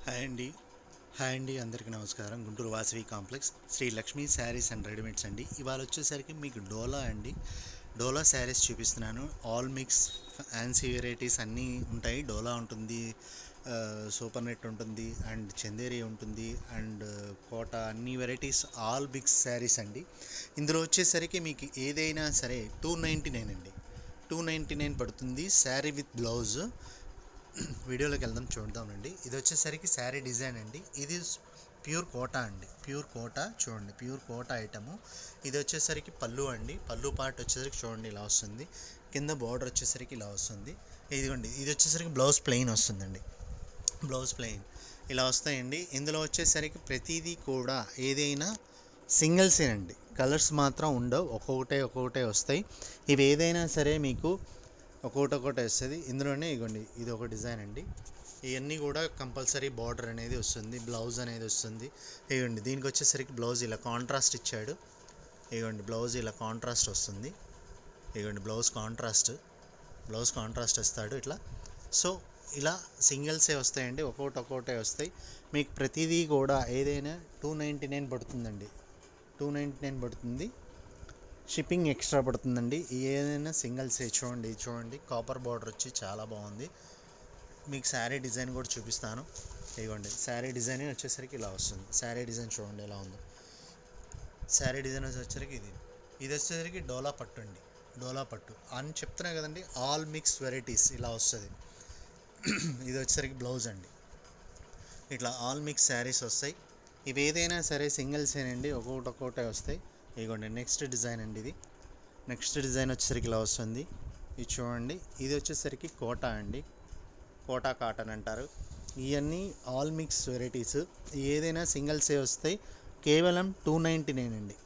Hi అండి hi అండి అందరికీ నమస్కారం. Guntur Vasavi complex Shri Lakshmi sarees and readymades అండి. ఇవాళ వచ్చేసరికి మీకు డోలా అండి. డోలా శారీస్ చూపిస్తున్నాను. ఆల్ మిక్స్ ఫ్యాన్సీ వెరైటీస్ అన్నీ ఉంటాయి. డోలా ఉంటుంది, సూపర్ నెట్ ఉంటుంది, అండ్ చందేరి ఉంటుంది, అండ్ కోట, అన్ని వెరైటీస్ ఆల్ మిక్స్ శారీస్ అండి. ఇందులో వచ్చేసరికి మీకు ఏదైనా సరే 299 అండి. 299 పడుతుంది శారీ విత్ బ్లౌజ్. వీడియోలోకి వెళ్దాం, చూద్దామండి. ఇది వచ్చేసరికి శారీ డిజైన్ అండి. ఇది ప్యూర్ కోటా అండి. ప్యూర్ కోటా చూడండి, ప్యూర్ కోటా ఐటము. ఇది వచ్చేసరికి పళ్ళు అండి. పళ్ళు పార్ట్ వచ్చేసరికి చూడండి ఇలా వస్తుంది. కింద బార్డర్ వచ్చేసరికి ఇలా వస్తుంది. ఇదిగోండి, ఇది వచ్చేసరికి బ్లౌజ్ ప్లెయిన్ వస్తుందండి. బ్లౌజ్ ప్లెయిన్ ఇలా వస్తాయండి. ఇందులో వచ్చేసరికి ప్రతిదీ కూడా ఏదైనా సింగిల్సేనండి. కలర్స్ మాత్రం ఉండవు, ఒక్కొక్కటే వస్తాయి. ఇవి ఏదైనా సరే మీకు ఒక్కొక్కటి వస్తుంది. ఇందులోనే ఇగోండి, ఇది ఒక డిజైన్ అండి. ఇవన్నీ కూడా కంపల్సరీ బార్డర్ అనేది వస్తుంది, బ్లౌజ్ అనేది వస్తుంది. ఇగోండి, దీనికి వచ్చేసరికి బ్లౌజ్ ఇలా కాంట్రాస్ట్ ఇచ్చాడు. ఇగోండి, బ్లౌజ్ ఇలా కాంట్రాస్ట్ వస్తుంది. ఇగోండి, బ్లౌజ్ కాంట్రాస్ట్ వస్తాడు ఇట్లా. సో ఇలా సింగిల్సే వస్తాయండి, ఒక్కొక్కటే వస్తాయి. మీకు ప్రతిదీ కూడా ఏదైనా 299 పడుతుందండి. 299 పడుతుంది. షిప్పింగ్ ఎక్స్ట్రా పడుతుందండి. ఏదైనా సింగిల్సే. చూడండి కాపర్ బార్డర్ వచ్చి చాలా బాగుంది. మీకు శారీ డిజైన్ కూడా చూపిస్తాను. ఇదిగోండి, శారీ డిజైన్ వచ్చేసరికి ఇలా వస్తుంది. శారీ డిజైన్ చూడండి ఎలా ఉందో. శారీ డిజైన్ వచ్చేసరికి ఇది వచ్చేసరికి డోలా పట్టు అండి. డోలా పట్టు అని చెప్తున్నా కదండి. ఆల్ మిక్స్ వెరైటీస్ ఇలా వస్తుంది. ఇది వచ్చేసరికి బ్లౌజ్ అండి. ఇట్లా ఆల్ మిక్స్ శారీస్ వస్తాయి. ఇవి ఏదైనా సరే సింగిల్సేనండి, ఒక్కొక్కటే వస్తాయి. ఇదిగోండి, నెక్స్ట్ డిజైన్ అండి. ఇది నెక్స్ట్ డిజైన్ వచ్చేసరికి ఇలా వస్తుంది. ఇది చూడండి, ఇది వచ్చేసరికి కోటా అండి. కోటా కాటన్ అంటారు. ఇవన్నీ ఆల్ మిక్స్ వెరైటీస్. ఏదైనా సింగిల్సే వస్తాయి. కేవలం 299 అండి.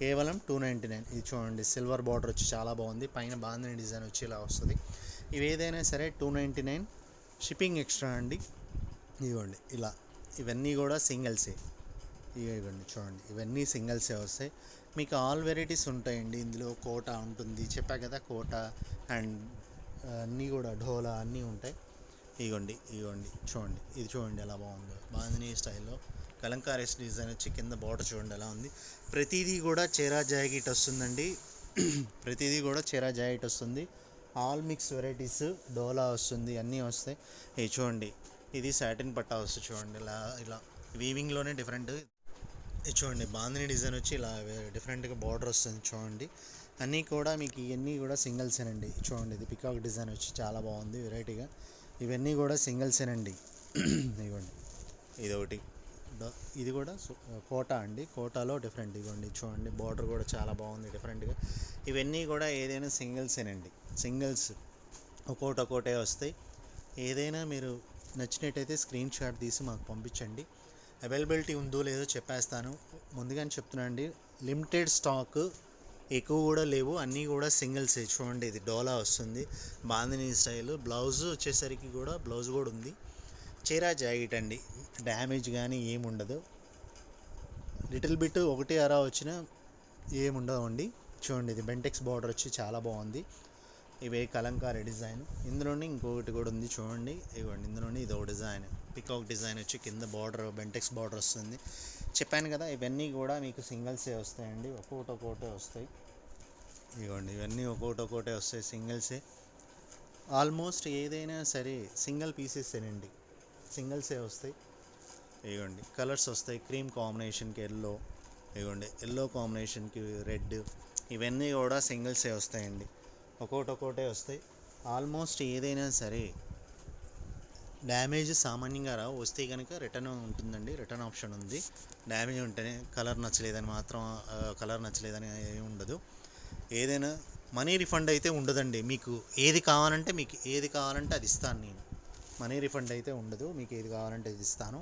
కేవలం 299. ఇది చూడండి, సిల్వర్ బార్డర్ వచ్చి చాలా బాగుంది. పైన బాందిని డిజైన్ వచ్చి ఇలా వస్తుంది. ఇవి ఏదైనా సరే 299. షిప్పింగ్ ఎక్స్ట్రా అండి. ఇవ్వండి ఇలా, ఇవన్నీ కూడా సింగిల్సే. ఇవ్వండి చూడండి, ఇవన్నీ సింగిల్సే వస్తాయి. మీకు ఆల్ వెరైటీస్ ఉంటాయండి. ఇందులో కోటా ఉంటుంది, చెప్పా కదా, కోటా అండ్ అన్నీ కూడా ఢోలా అన్నీ ఉంటాయి. ఇగోండి చూడండి, ఇది చూడండి ఎలా బాగుందో. బాందినీ స్టైల్లో కలంకారీ డిజైన్ వచ్చి కింద బార్డర్ చూడండి ఎలా ఉంది. ప్రతిదీ కూడా చీరా జాకెట్ వస్తుందండి. ప్రతిదీ కూడా చీరా జాకెట్ వస్తుంది. ఆల్ మిక్స్ వెరైటీస్, డోలా వస్తుంది, అన్నీ వస్తాయి. ఇది చూడండి, ఇది సాటిన్ పట్టా వస్తుంది. చూడండి ఇలా ఇలా వీవింగ్లోనే డిఫరెంట్. ఇది చూడండి, బాందినీ డిజైన్ వచ్చి ఇలా డిఫరెంట్గా బార్డర్ వస్తుంది. చూడండి, అన్నీ కూడా మీకు ఇవన్నీ కూడా సింగిల్సేనండి. చూడండి, ఇది పికాక్ డిజైన్ వచ్చి చాలా బాగుంది వెరైటీగా. ఇవన్నీ కూడా సింగిల్సేనండి. ఇవ్వండి, ఇది ఒకటి. ఇది కూడా కోటా అండి. కోటాలో డిఫరెంట్. ఇవ్వండి చూడండి, బార్డర్ కూడా చాలా బాగుంది డిఫరెంట్గా. ఇవన్నీ కూడా ఏదైనా సింగిల్సేనండి. సింగిల్స్ ఒక్కొక్కటే వస్తాయి. ఏదైనా మీరు నచ్చినట్టయితే స్క్రీన్ షాట్ తీసి మాకు పంపించండి. అవైలబిలిటీ ఉందో లేదో చెప్పేస్తాను. ముందుగానే చెప్తున్నాను అండి, లిమిటెడ్ స్టాక్, ఎక్కువ కూడా లేవు, అన్నీ కూడా సింగిల్సే. చూడండి, ఇది డోలా వస్తుంది, బాందినీ స్టైల్. బ్లౌజ్ వచ్చేసరికి కూడా బ్లౌజ్ కూడా ఉంది. చీరా జాకెట్ అండి, డ్యామేజ్ కానీ ఏముండదు. లిటిల్ బిట్ ఒకటి అరా వచ్చినా ఏముండవు అండి. చూడండి, ఇది బెంటెక్స్ బార్డర్ వచ్చి చాలా బాగుంది. ఇవే కలంకారీ డిజైన్. ఇందులోనే ఇంకొకటి కూడా ఉంది చూడండి. ఇవ్వండి, ఇందులోనే ఇది ఒక డిజైన్, పికాక్ డిజైన్ వచ్చి కింద బార్డర్ బెంటెక్స్ బార్డర్ వస్తుంది. చెప్పాను కదా, ఇవన్నీ కూడా మీకు సింగిల్సే వస్తాయండి, ఒక్కొక్కటే వస్తాయి. ఇవ్వండి, ఇవన్నీ ఒక్కొక్కటే వస్తాయి, సింగిల్సే. ఆల్మోస్ట్ ఏదైనా సరే సింగిల్ పీసెసేనండి, సింగిల్సే వస్తాయి. ఇవ్వండి, కలర్స్ వస్తాయి. క్రీమ్ కాంబినేషన్కి ఎల్లో, ఇవ్వండి ఎల్లో కాంబినేషన్కి రెడ్, ఇవన్నీ కూడా సింగిల్సే వస్తాయండి, ఒక్కొక్కటే వస్తాయి. ఆల్మోస్ట్ ఏదైనా సరే డ్యామేజ్ సామాన్యంగా రావు. వస్తే కనుక రిటర్న్ ఉంటుందండి, రిటర్న్ ఆప్షన్ ఉంది. డ్యామేజ్ ఉంటేనే, కలర్ నచ్చలేదని ఏమి ఉండదు. ఏదైనా మనీ రిఫండ్ అయితే ఉండదండి. మీకు ఏది కావాలంటే అది ఇస్తాను నేను. మనీ రిఫండ్ అయితే ఉండదు. మీకు ఏది కావాలంటే అది ఇస్తాను.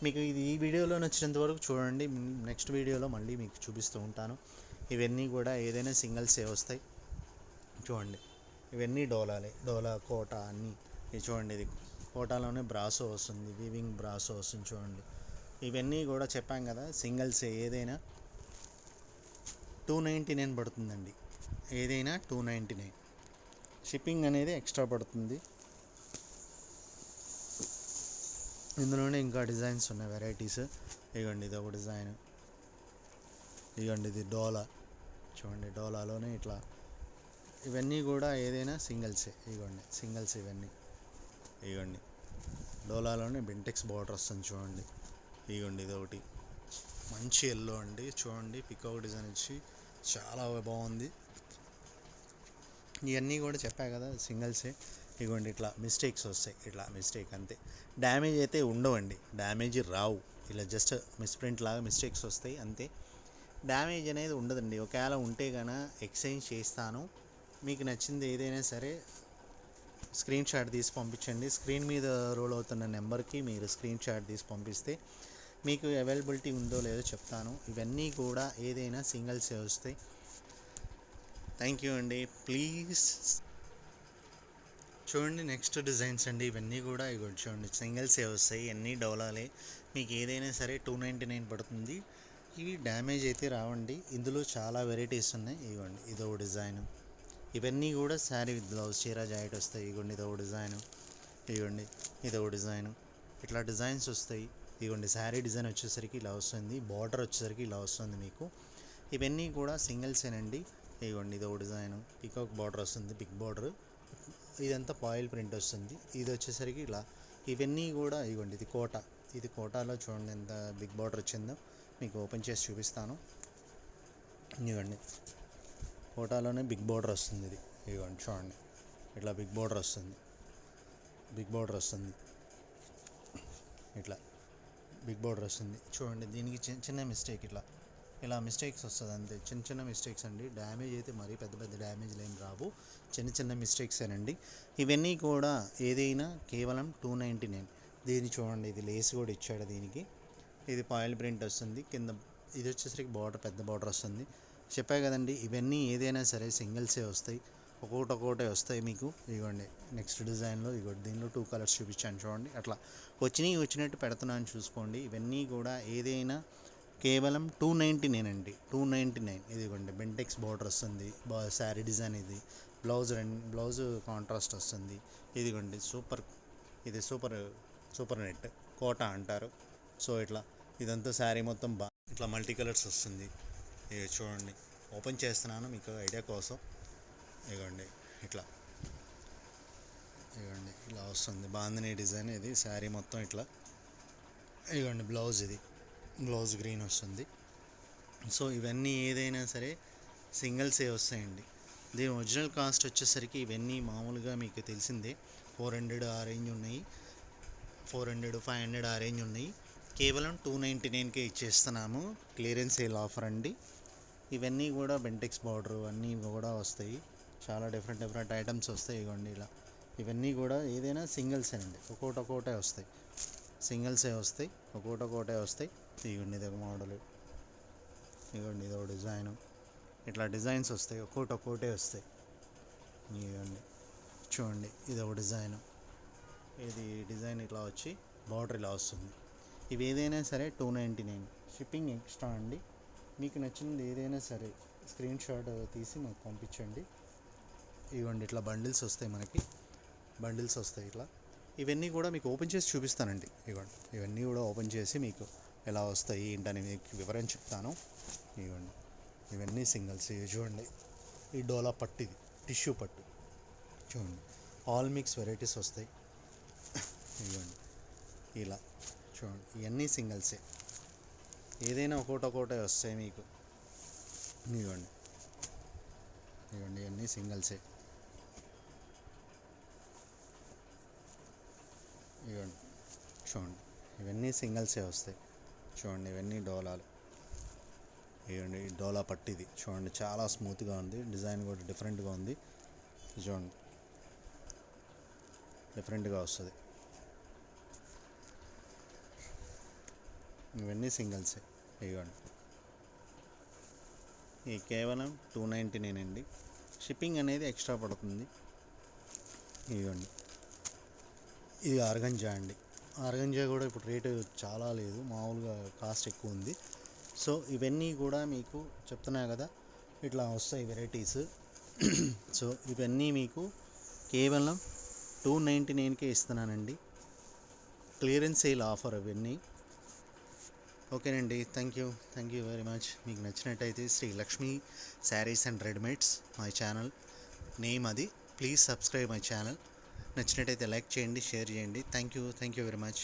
మీకు ఇది ఈ వీడియోలో నచ్చినంత వరకు చూడండి. నెక్స్ట్ వీడియోలో మళ్ళీ మీకు చూపిస్తూ ఉంటాను. ఇవన్నీ కూడా ఏదైనా సింగిల్సే వస్తాయి. చూడండి, ఇవన్నీ డోలా కోటా అన్నీ. ఇది చూడండి, ఇది కోటాలోనే బ్రాసో వస్తుంది, వీవింగ్ బ్రాసో వస్తుంది. చూడండి, ఇవన్నీ కూడా చెప్పాం కదా, సింగిల్స్. ఏదైనా 299 పడుతుందండి. ఏదైనా 299. షిప్పింగ్ అనేది ఎక్స్ట్రా పడుతుంది. ఇందులోనే ఇంకా డిజైన్స్ ఉన్నాయి, వెరైటీస్. ఇదిగోండి ఇది ఒక డిజైన్, ఇదిగోండి ఇది డోలా. చూడండి డోలాలోనే ఇట్లా, ఇవన్నీ కూడా ఏదైనా సింగిల్సే. ఇదిగోండి సింగిల్స్ ఇవన్నీ. ఇదిగోండి డోలాలోనే బెంటెక్స్ బార్డర్ వస్తుంది చూడండి. ఇదిగోండి ఇది ఒకటి మంచి ఎల్లో అండి, చూడండి పికాక్ డిజైన్ వచ్చి చాలా బాగుంది. ఇవన్నీ కూడా చెప్పా కదా సింగిల్సే. ఇదిగోండి ఇట్లా మిస్టేక్స్ వస్తాయి, ఇట్లా మిస్టేక్ అంతే, డ్యామేజ్ అయితే ఉండవండి, డ్యామేజ్ రావు. ఇలా జస్ట్ మిస్ప్రింట్ లాగా మిస్టేక్స్ వస్తాయి అంతే, డ్యామేజ్ అనేది ఉండదండి. ఒకవేళ ఉంటే కనుక ఎక్స్చేంజ్ చేస్తాను. మీకు నచ్చింది ఏదైనా సరే స్క్రీన్ షాట్ తీసి పంపించండి. స్క్రీన్ మీద రోల్ అవుతున్న నెంబర్కి మీరు స్క్రీన్ షాట్ తీసి పంపిస్తే మీకు అవైలబిలిటీ ఉందో లేదో చెప్తాను. ఇవన్నీ కూడా ఏదైనా సింగిల్సే వస్తాయి. థ్యాంక్ యూ అండి. ప్లీజ్ చూడండి నెక్స్ట్ డిజైన్స్ అండి. ఇవన్నీ కూడా ఇవి చూడండి సింగిల్సే వస్తాయి, అన్నీ డోలాలే. మీకు ఏదైనా సరే 299 పడుతుంది. ఇవి డ్యామేజ్ అయితే రావండి. ఇందులో చాలా వెరైటీస్ ఉన్నాయి. ఇవ్వండి ఇదో డిజైన్, ఇవన్నీ కూడా శారీ విత్ బ్లౌజ్ చీర జాకెట్ వస్తాయి. ఇవ్వండి ఇదో డిజైను, ఇవ్వండి ఇదో డిజైను, ఇట్లా డిజైన్స్ వస్తాయి. ఇవ్వండి శారీ డిజైన్ వచ్చేసరికి ఇలా వస్తుంది, బార్డర్ వచ్చేసరికి ఇలా వస్తుంది మీకు. ఇవన్నీ కూడా సింగిల్సేనండి. ఇవ్వండి ఇదో డిజైను, పికాక్ బార్డర్ వస్తుంది, బిగ్ బార్డర్, ఇదంతా పాయిల్ ప్రింట్ వస్తుంది. ఇది వచ్చేసరికి ఇలా. ఇవన్నీ కూడా ఇవ్వండి ఇది కోట, ఇది కోటాలో చూడండి ఎంత బిగ్ బార్డర్ వచ్చిందో, మీకు ఓపెన్ చేసి చూపిస్తాను. ఇవ్వండి కోటాలోనే బిగ్ బార్డర్ వస్తుంది ఇది. ఇవ్వండి చూడండి ఇట్లా బిగ్ బార్డర్ వస్తుంది, బిగ్ బార్డర్ వస్తుంది, ఇట్లా బిగ్ బార్డర్ వస్తుంది చూడండి. దీనికి చిన్న చిన్న మిస్టేక్ ఇట్లా ఇలా మిస్టేక్స్ వస్తుంది అంతే, చిన్న చిన్న మిస్టేక్స్ అండి. డ్యామేజ్ అయితే మరీ పెద్ద పెద్ద డ్యామేజ్లు ఏం రావు, చిన్న చిన్న మిస్టేక్సేనండి. ఇవన్నీ కూడా ఏదైనా కేవలం 299. దీన్ని చూడండి ఇది లేస్ కూడా ఇచ్చాడు దీనికి. ఇది పాయిల్ ప్రింట్ వస్తుంది కింద, ఇది వచ్చేసరికి బార్డర్ పెద్ద బార్డర్ వస్తుంది. చెప్పా కదండి ఇవన్నీ ఏదైనా సరే సింగిల్సే వస్తాయి, ఒక్కొక్కటే వస్తాయి మీకు. ఇవ్వండి నెక్స్ట్ డిజైన్లో ఇవ్వండి, దీనిలో 2 కలర్స్ చూపించాను చూడండి. అట్లా వచ్చినట్టు పెడుతున్నాను చూసుకోండి. ఇవన్నీ కూడా ఏదైనా కేవలం 299 అండి, 299. ఇదిగోండి బెంటెక్స్ బార్డర్ వస్తుంది, శారీ డిజైన్ ఇది, బ్లౌజ్ కాంట్రాస్ట్ వస్తుంది. ఇదిగోండి సూపర్, ఇది సూపర్ నెట్ కోట అంటారు. సో ఇట్లా ఇదంతా శారీ మొత్తం ఇట్లా మల్టీ కలర్స్ వస్తుంది. ఇది చూడండి ఓపెన్ చేస్తున్నాను మీకు ఐడియా కోసం. ఇదిగోండి ఇట్లా, ఇదిగోండి ఇలా వస్తుంది బాందిని డిజైన్. ఇది శారీ మొత్తం ఇట్లా. ఇదిగోండి బ్లౌజ్, ఇది బ్లౌజ్ గ్రీన్ వస్తుంది. సో ఇవన్నీ ఏదైనా సరే సింగిల్సే వస్తాయండి. దీని ఒరిజినల్ కాస్ట్ వచ్చేసరికి ఇవన్నీ మామూలుగా మీకు తెలిసిందే, 400 ఆ రేంజ్ ఉన్నాయి, 400 500 ఆ రేంజ్ ఉన్నాయి. కేవలం 299కే ఇచ్చేస్తున్నాము, క్లియరెన్స్ సేల్ ఆఫర్ అండి. ఇవన్నీ కూడా బెంటెక్స్ బార్డర్ అన్నీ కూడా వస్తాయి, చాలా డిఫరెంట్ ఐటమ్స్ వస్తాయి. ఇవ్వండి ఇలా, ఇవన్నీ కూడా ఏదైనా సింగిల్సేనండి, ఒక్కొక్కటే వస్తాయి, సింగిల్సే వస్తాయి, ఒక్కొక్కటే వస్తాయి. ఇవ్వండి ఇది ఒక మోడల్, ఇవ్వండి ఇదో డిజైను, ఇట్లా డిజైన్స్ వస్తాయి, ఒక్కొక్కటే వస్తాయి. ఇవ్వండి చూడండి ఇది ఒక డిజైను, ఇది డిజైన్ ఇట్లా వచ్చి బార్డర్ ఇలా వస్తుంది. ఇవి ఏదైనా సరే 299, షిప్పింగ్ ఎక్స్ట్రా అండి. మీకు నచ్చింది ఏదైనా సరే స్క్రీన్ షాట్ తీసి మాకు పంపించండి. ఇవ్వండి ఇట్లా బండిల్స్ వస్తాయి, మనకి బండిల్స్ వస్తాయి ఇట్లా. ఇవన్నీ కూడా మీకు ఓపెన్ చేసి చూపిస్తానండి. ఇవ్వండి ఇవన్నీ కూడా ఓపెన్ చేసి మీకు ఎలా వస్తాయి ఏంటని మీకు వివరం చెప్తాను. ఇవ్వండి ఇవన్నీ సింగిల్స్. ఇవి చూడండి ఈ డోలా పట్టు, ఇది టిష్యూ పట్టు చూడండి, ఆల్ మిక్స్ వెరైటీస్ వస్తాయి. ఇవ్వండి ఇలా చూడండి, ఇవన్నీ సింగిల్సే, ఏదైనా ఒక్కొక్కటే వస్తాయి మీకు. ఇవ్వండి ఇవ్వండి ఇవన్నీ సింగిల్సే. ఇవ్వండి చూడండి ఇవన్నీ సింగిల్సే వస్తాయి. చూడండి ఇవన్నీ డోలాలు. ఇవ్వండి డోలా పట్టిది చూడండి, చాలా స్మూత్గా ఉంది, డిజైన్ కూడా డిఫరెంట్గా ఉంది. చూడండి డిఫరెంట్గా వస్తుంది. ఇవన్నీ సింగిల్సే. ఇవ్వండి ఈ కేవలం 299 అండి, షిప్పింగ్ అనేది ఎక్స్ట్రా పడుతుంది. ఇవ్వండి ఇది ఆర్గంజా అండి, ఆర్గంజా కూడా ఇప్పుడు రేటు చాలా లేదు, మామూలుగా కాస్ట్ ఎక్కువ ఉంది. సో ఇవన్నీ కూడా మీకు చెప్తున్నా కదా ఇట్లా వస్తాయి వెరైటీస్. సో ఇవన్నీ మీకు కేవలం 299కే ఇస్తున్నానండి. క్లియరెన్స్ సేల్ ఆఫర్ అవన్నీ. ఓకేనండి, థ్యాంక్ యూ వెరీ మచ్. మీకు నచ్చినట్టయితే Sri Lakshmi sarees and readymades my channel name అది. Please subscribe my channel. నచ్చినట్టయితే లైక్ చేయండి, షేర్ చేయండి. Thank you very much.